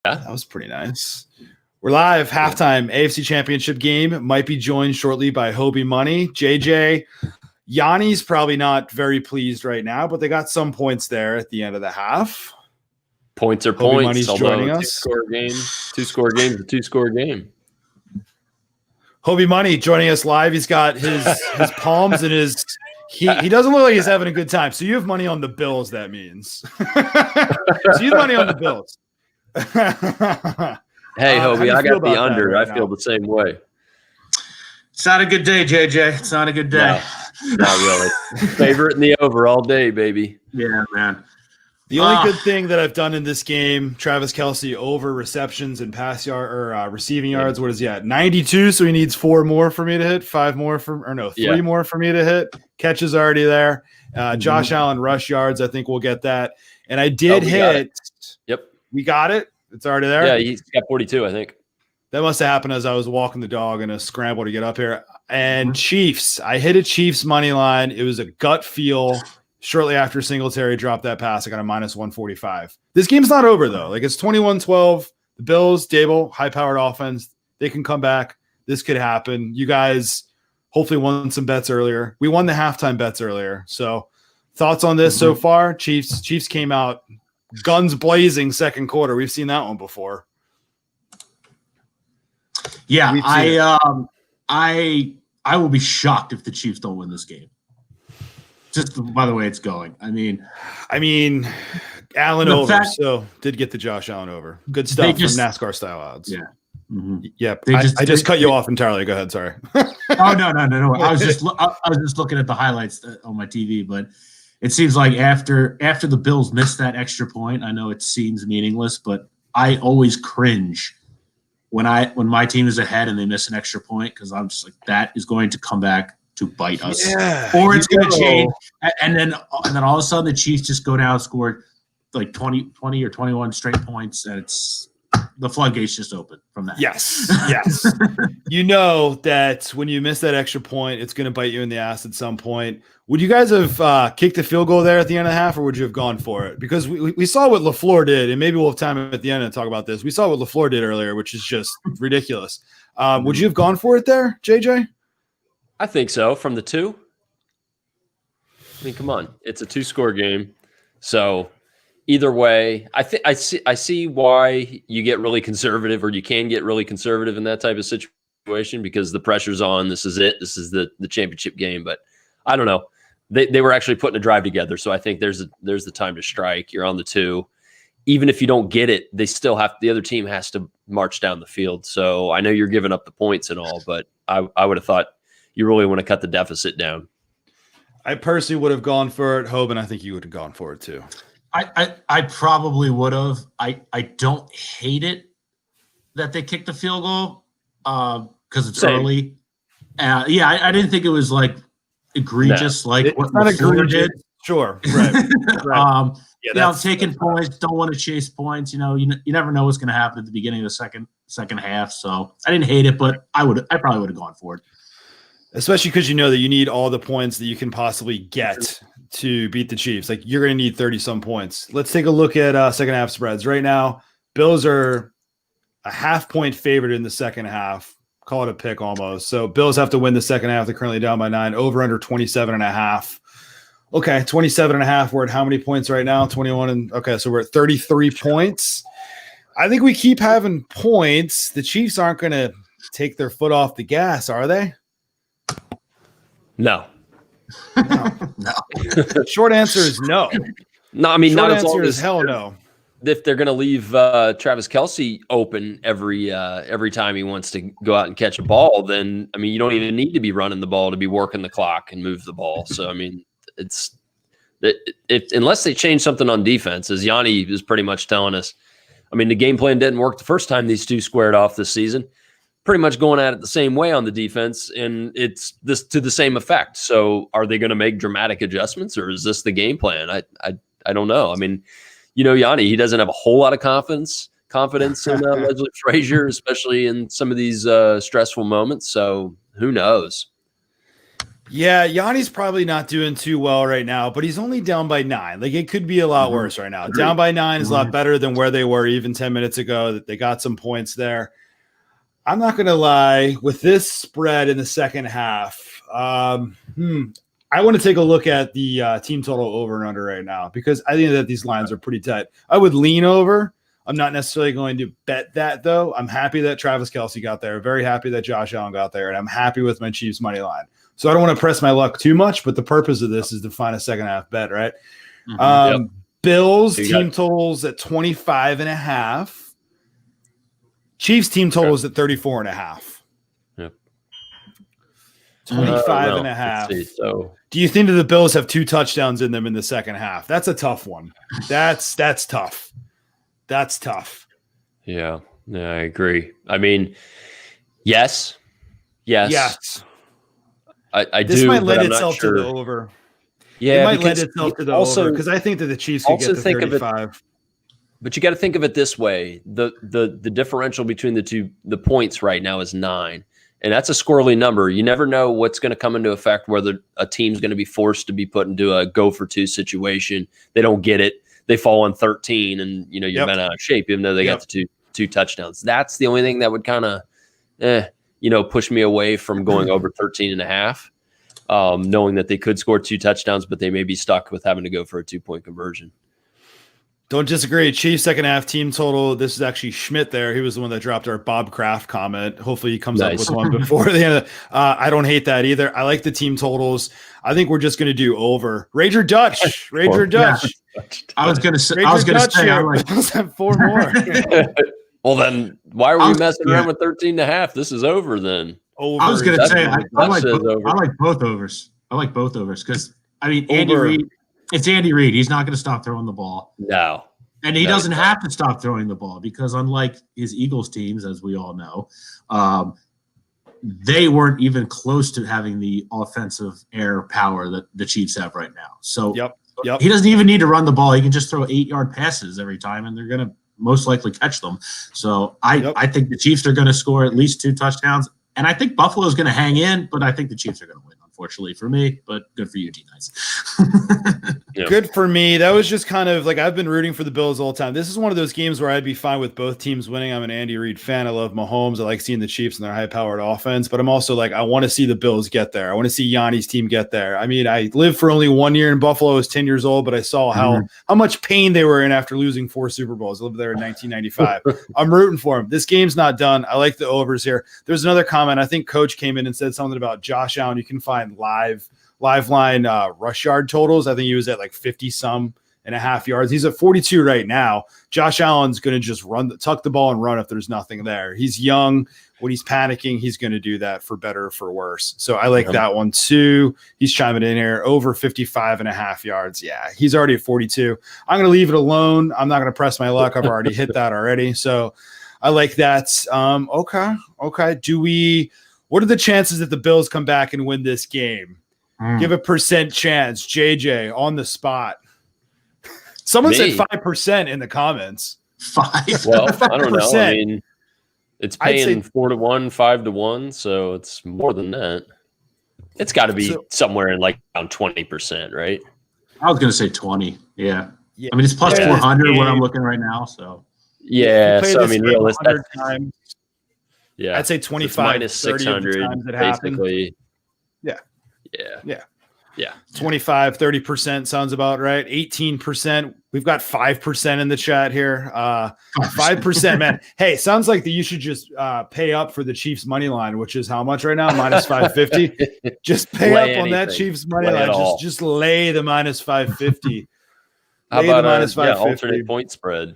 That was pretty nice. We're live. Halftime AFC Championship game. Might be joined shortly by Hobie Money. JJ, Yanni's probably not very pleased right now, but they got some points there at the end of the half. Points are Hobie points. Money's joining us. Two-score game, a two-score game. Hobie Money joining us live. He's got his palms and his he doesn't look like he's having a good time. So you have money on the Bills, that means. So you have money on the Bills. Hey, Hobie, I got the under. Right I feel the same way. It's not a good day, JJ. It's not a good day. No, not really. Favorite in the over all day, baby. Yeah, man. The only good thing that I've done in this game, Travis Kelce over receptions and pass yard or receiving yards. What is he at? 92. So he needs 4 more for me to hit, 5 more for 3 more for me to hit. Catches already there. Josh Allen rush yards. I think we'll get that. And I did hit. Yep. We got it. It's already there. Yeah, he's got 42, I think. That must have happened as I was walking the dog in a scramble to get up here. And Chiefs, I hit a Chiefs money line. It was a gut feel. Shortly after Singletary dropped that pass, I got a minus 145. This game's not over, though. Like, it's 21-12. The Bills, Dable, high-powered offense. They can come back. This could happen. You guys hopefully won some bets earlier. We won the halftime bets earlier. So thoughts on this so far? Chiefs came out guns blazing second quarter. We've seen that one before. Yeah, I will be shocked if the Chiefs don't win this game. Just by the way it's going. I mean, Allen over. So did get the Josh Allen over. Good stuff from NASCAR style odds. Yeah. Yep. I just cut you off entirely. Go ahead. Sorry. Oh no. I was just looking at the highlights on my TV, but it seems like after the Bills missed that extra point, I know it seems meaningless, but I always cringe when my team is ahead and they miss an extra point because I'm just like, that is going to come back to bite us, or it's going to change, and then all of a sudden the Chiefs just go down, score like 20 or 21 straight points, and it's the floodgates just open from that. Yes. You know that when you miss that extra point, it's going to bite you in the ass at some point. Would you guys have kicked a field goal there at the end of the half, or would you have gone for it? Because we saw what LaFleur did, and maybe we'll have time at the end to talk about this. We saw what LaFleur did earlier, which is just ridiculous. Would you have gone for it there, JJ? I think so. From the 2. I mean, come on. It's a 2-score game. So either way, I see why you get really conservative, or you can get really conservative in that type of situation because the pressure's on. This is it. This is the championship game. But I don't know. They were actually putting a drive together. So I think there's the time to strike. You're on the 2. Even if you don't get it, they still the other team has to march down the field. So I know you're giving up the points and all, but I would have thought you really want to cut the deficit down. I personally would have gone for it, Hope, and I think you would have gone for it too. I probably would have. I don't hate it that they kicked the field goal because it's early. I didn't think it was like egregious like what LaFleur did. Sure, right. Taking points, don't want to chase points. You never know what's going to happen at the beginning of the second half. So I didn't hate it, but I probably would have gone for it. Especially because you know that you need all the points that you can possibly get to beat the Chiefs. Like, you're going to need 30-some points. Let's take a look at second half spreads. Right now, Bills are a half-point favorite in the second half. Call it a pick almost. So Bills have to win the second half. They're currently down by 9. Over under 27.5. Okay, 27.5. We're at how many points right now? 21. Okay, so we're at 33 points. I think we keep having points. The Chiefs aren't going to take their foot off the gas, are they? No. Short answer is no. No, I mean, short not as answer long is as hell no. If they're going to leave Travis Kelce open every time he wants to go out and catch a ball, then I mean, you don't even need to be running the ball to be working the clock and move the ball. So I mean, unless they change something on defense, as Yanni is pretty much telling us. I mean, the game plan didn't work the first time these two squared off this season. Pretty much going at it the same way on the defense, and it's this to the same effect. So are they going to make dramatic adjustments, or is this the game plan? I don't know. I mean, Yanni, he doesn't have a whole lot of confidence in Leslie Frazier, especially in some of these stressful moments. So who knows? Yeah, Yanni's probably not doing too well right now, but he's only down by 9. Like, it could be a lot worse right now. Agreed. Down by 9 is a lot better than where they were even 10 minutes ago. That they got some points there. I'm not going to lie, with this spread in the second half, I want to take a look at the team total over and under right now, because I think that these lines are pretty tight. I would lean over. I'm not necessarily going to bet that, though. I'm happy that Travis Kelce got there. Very happy that Josh Allen got there, and I'm happy with my Chiefs money line. So I don't want to press my luck too much, but the purpose of this is to find a second half bet, right? Bills team totals at 25.5. Chiefs team totals at 34.5. Yep. 25.5. So do you think that the Bills have 2 touchdowns in them in the second half? That's a tough one. That's tough. That's tough. Yeah, I agree. I mean, yes. I this do. might lend I'm itself sure. to the over. Yeah, it might lend itself to the over because I think that the Chiefs could get to 35. But you got to think of it this way: the differential between the points right now is 9, and that's a squirrely number. You never know what's going to come into effect. Whether a team's going to be forced to be put into a go for 2 situation, they don't get it, they fall on 13, and you're bent out of shape, even though they got the two touchdowns. That's the only thing that would kind of push me away from going over 13.5, knowing that they could score 2 touchdowns, but they may be stuck with having to go for a 2-point conversion. Don't disagree. Chiefs second half team total. This is actually Schmidt there. He was the one that dropped our Bob Kraft comment. Hopefully he comes up with one before the end. I don't hate that either. I like the team totals. I think we're just going to do over. Rager Dutch. I was going to say, I like 4 more. Well, then why are we messing around with 13.5? This is over then. Over. I was going to say, I like both overs. I like both overs because, I mean, Andy Reid. It's Andy Reid. He's not going to stop throwing the ball. No. And he doesn't have to stop throwing the ball because unlike his Eagles teams, as we all know, they weren't even close to having the offensive air power that the Chiefs have right now. So he doesn't even need to run the ball. He can just throw 8-yard passes every time, and they're going to most likely catch them. So I think the Chiefs are going to score at least 2 touchdowns. And I think Buffalo is going to hang in, but I think the Chiefs are going to win. Unfortunately for me, but good for you, D-Nice. Good for me. That was just kind of like I've been rooting for the Bills all the time. This is one of those games where I'd be fine with both teams winning. I'm an Andy Reid fan. I love Mahomes. I like seeing the Chiefs and their high-powered offense, but I'm also like I want to see the Bills get there. I want to see Yanni's team get there. I mean, I lived for only 1 year in Buffalo. I was 10 years old, but I saw how much pain they were in after losing 4 Super Bowls. I lived there in 1995. I'm rooting for them. This game's not done. I like the overs here. There's another comment. I think Coach came in and said something about Josh Allen. You can find live line rush yard totals. I think he was at like 50-some-and-a-half yards. He's at 42 right now. Josh Allen's going to just tuck the ball and run if there's nothing there. He's young. When he's panicking, he's going to do that for better or for worse. So I like that one too. He's chiming in here over 55.5 yards. Yeah, he's already at 42. I'm going to leave it alone. I'm not going to press my luck. I've already hit that already. So I like that. Okay. What are the chances that the Bills come back and win this game? Give a percent chance. JJ on the spot. Someone said 5% in the comments. 5. Well, I don't know. I mean, it's paying 4-1, 5-1, so it's more than that. It's got to be somewhere in like around 20%, right? I was going to say 20. Yeah. I mean, it's plus 400 what I'm looking right now. So so I mean, realistically, I'd say 25 minus 600 basically. Yeah. 25, 30% sounds about right. 18%. We've got 5% in the chat here. 5%, man. Hey, sounds like that you should just pay up for the Chiefs money line, which is how much right now? Minus 550. Just pay up on that Chiefs money line. Just lay the minus 550. How about minus 550? Alternate point spread?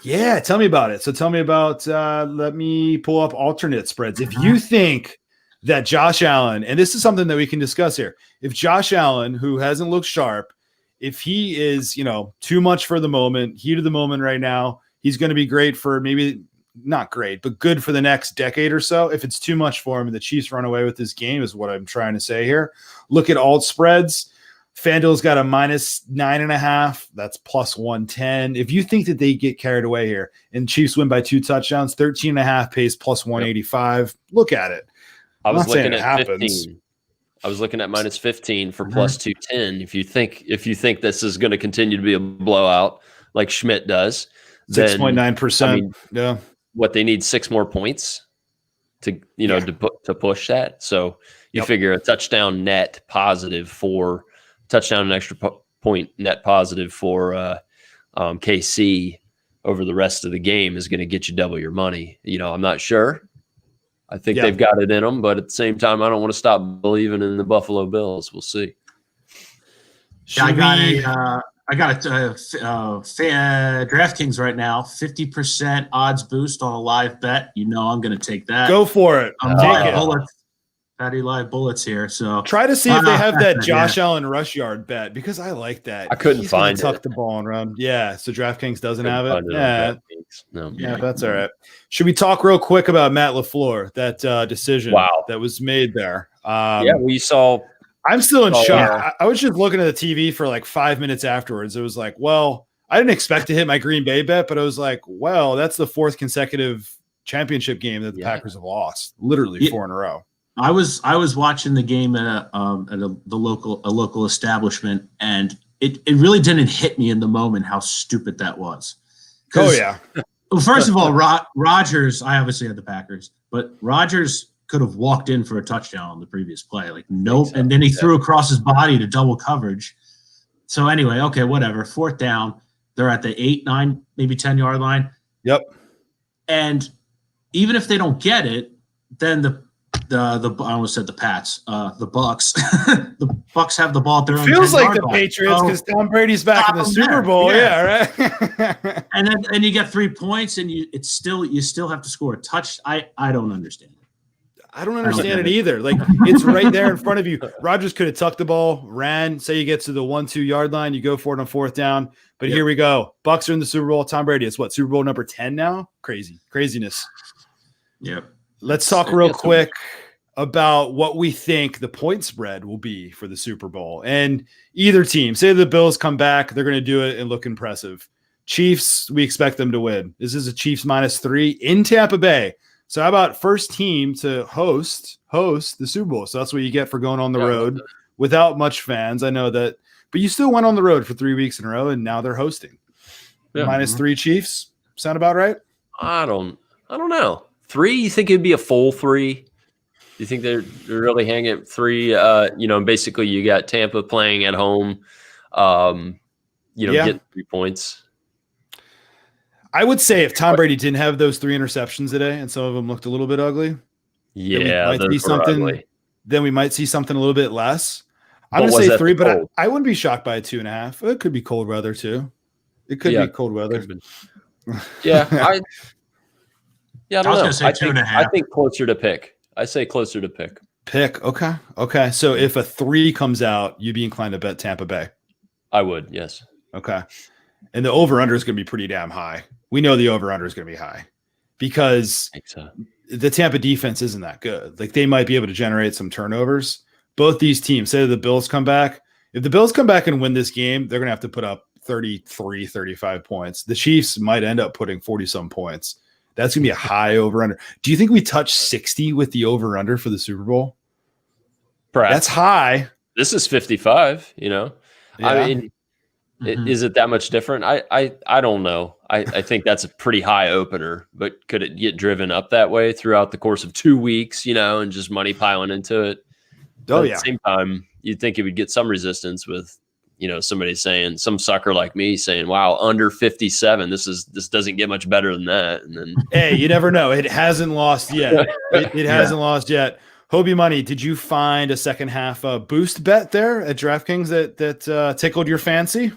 Yeah, tell me about it. So tell me about let me pull up alternate spreads. If you think that Josh Allen, and this is something that we can discuss here. If Josh Allen, who hasn't looked sharp, if he is, too much for the moment, heat of the moment right now, he's going to be great for maybe not great, but good for the next decade or so. If it's too much for him and the Chiefs run away with this game is what I'm trying to say here. Look at alt spreads. FanDuel's got a minus 9.5. That's plus 110. If you think that they get carried away here and Chiefs win by 2 touchdowns, 13.5 pays plus 185. Look at it. I was looking at 15. I was looking at minus 15 for plus 210. If you think this is going to continue to be a blowout like Schmidt does, 6.9%. I mean, yeah. What they need 6 more points to to push that. So you figure a touchdown net positive for touchdown and extra point net positive for KC over the rest of the game is going to get you double your money. I'm not sure. I think they've got it in them, but at the same time, I don't want to stop believing in the Buffalo Bills. We'll see. I got a DraftKings right now, 50% odds boost on a live bet. I'm going to take that. Go for it. Take it. Fatty live bullets here. So try to see if they have that Josh Allen rush yard bet because I like that. I couldn't find it. Tuck the ball and run. Yeah. So DraftKings doesn't have it. No. Yeah, that's all right. Should we talk real quick about Matt LaFleur, that decision that was made there? We saw. I'm still in shock. I was just looking at the TV for like 5 minutes afterwards. It was like, well, I didn't expect to hit my Green Bay bet, but I was like, well, that's the 4th consecutive championship game that the Packers have lost. Literally 4 in a row. I was watching the game at the local establishment, and it really didn't hit me in the moment how stupid that was. Oh yeah. Well, first of all, Rodgers. I obviously had the Packers, but Rodgers could have walked in for a touchdown on the previous play. Like nope, and then he threw across his body to double coverage. So anyway, okay, whatever. 4th down, they're at the 8, 9, maybe 10-yard line. Yep. And even if they don't get it, then the I almost said the Pats, the Bucks. The Bucks have the ball at their own. Feels like the Patriots because Tom Brady's back in the Super Bowl. Yeah, right. and then you get 3 points, and you still have to score a touch. I don't understand it. I don't understand it either. Like it's right there in front of you. Rodgers could have tucked the ball, ran. Say you get to the 1-2 yard line, you go for it on 4th down. But here we go. Bucks are in the Super Bowl. Tom Brady. It's what, Super Bowl number 10 now? Craziness. Yep. Let's talk real quick about what we think the point spread will be for the Super Bowl. And either team, say the Bills come back, they're going to do it and look impressive. Chiefs, we expect them to win. This is a Chiefs -3 in Tampa Bay. So how about first team to host the Super Bowl? So that's what you get for going on the road without much fans. I know that, but you still went on the road for 3 weeks in a row, and now they're hosting. Yeah. -3 Chiefs. Sound about right? I don't know. 3? You think it'd be a full 3? You think they're really hanging at 3? Basically you got Tampa playing at home. Getting 3 points. I would say if Tom Brady didn't have those 3 interceptions today, and some of them looked a little bit ugly, then we might see something a little bit less. I'm going to say 3, but I wouldn't be shocked by a 2.5. It could be cold weather too. It could be cold weather. I don't know. Say 2.5. I think closer to pick. I say closer to pick. Okay. So if a 3 comes out, you'd be inclined to bet Tampa Bay. I would, yes. Okay. And the over-under is going to be pretty damn high. We know the over-under is going to be high because the Tampa defense isn't that good. Like they might be able to generate some turnovers. Both these teams, say the Bills come back. If the Bills come back and win this game, they're going to have to put up 33, 35 points. The Chiefs might end up putting 40-some points. That's going to be a high over-under. Do you think we touch 60 with the over-under for the Super Bowl? Perhaps. That's high. This is 55, Yeah. I mean, is it that much different? I don't know. I think that's a pretty high opener, but could it get driven up that way throughout the course of 2 weeks, and just money piling into it? At the same time, you'd think it would get some resistance with, somebody saying, some sucker like me saying, wow, under 57, this doesn't get much better than that. And then hey, you never know. It hasn't lost yet. It hasn't lost yet. Hobie Money, did you find a second half boost bet there at DraftKings that tickled your fancy?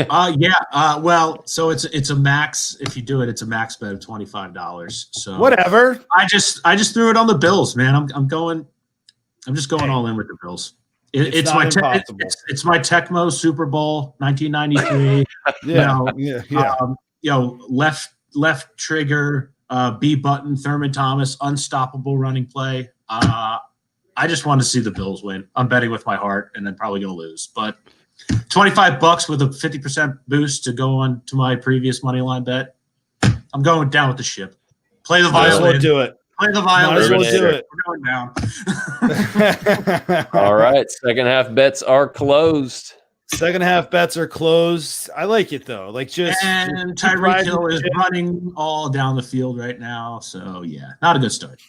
Well, so it's a max. If you do it, it's a max bet of $25. So whatever. I just threw it on the Bills, man. I'm just going all in with the Bills. It's my Tecmo Super Bowl 1993. Left trigger, B button, Thurman Thomas, unstoppable running play. I just want to see the Bills win. I'm betting with my heart, and then probably going to lose. But $25 with a 50% boost to go on to my previous money line bet. I'm going down with the ship. Play the violin. Do it. Play the Might as violin. well do it. We're going down. All right. Second half bets are closed. Second half bets are closed. I like it though. Like just And Tyreek Hill is running all down the field right now. So yeah, not a good start.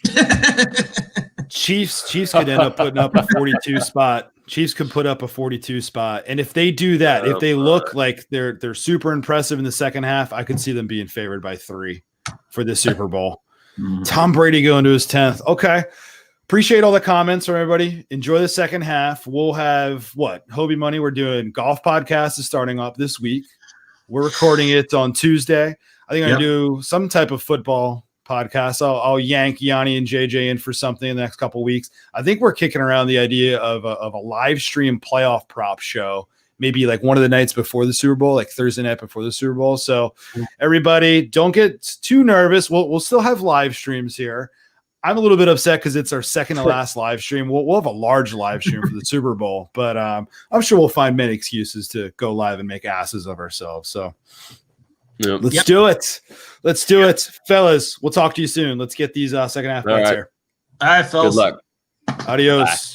Chiefs could end up putting up a 42 spot. Chiefs could put up a 42 spot. And if they do that, if they look like they're super impressive in the second half, I could see them being favored by 3 for the Super Bowl. Tom Brady going to his 10th. Okay. Appreciate all the comments from everybody. Enjoy the second half. We'll have Hobie Money. We're doing golf podcast is starting up this week. We're recording it on Tuesday. I think I'm going to do some type of football podcast. I'll yank Yanni and JJ in for something in the next couple of weeks. I think we're kicking around the idea of a live stream playoff prop show, maybe like one of the nights before the Super Bowl, like Thursday night before the Super Bowl. So everybody don't get too nervous. We'll still have live streams here. I'm a little bit upset because it's our second to last live stream. We'll have a large live stream for the Super Bowl, but I'm sure we'll find many excuses to go live and make asses of ourselves. So let's do it. Let's do it. Fellas, we'll talk to you soon. Let's get these second half bets here. All right, fellas. Good luck. Adios. Bye.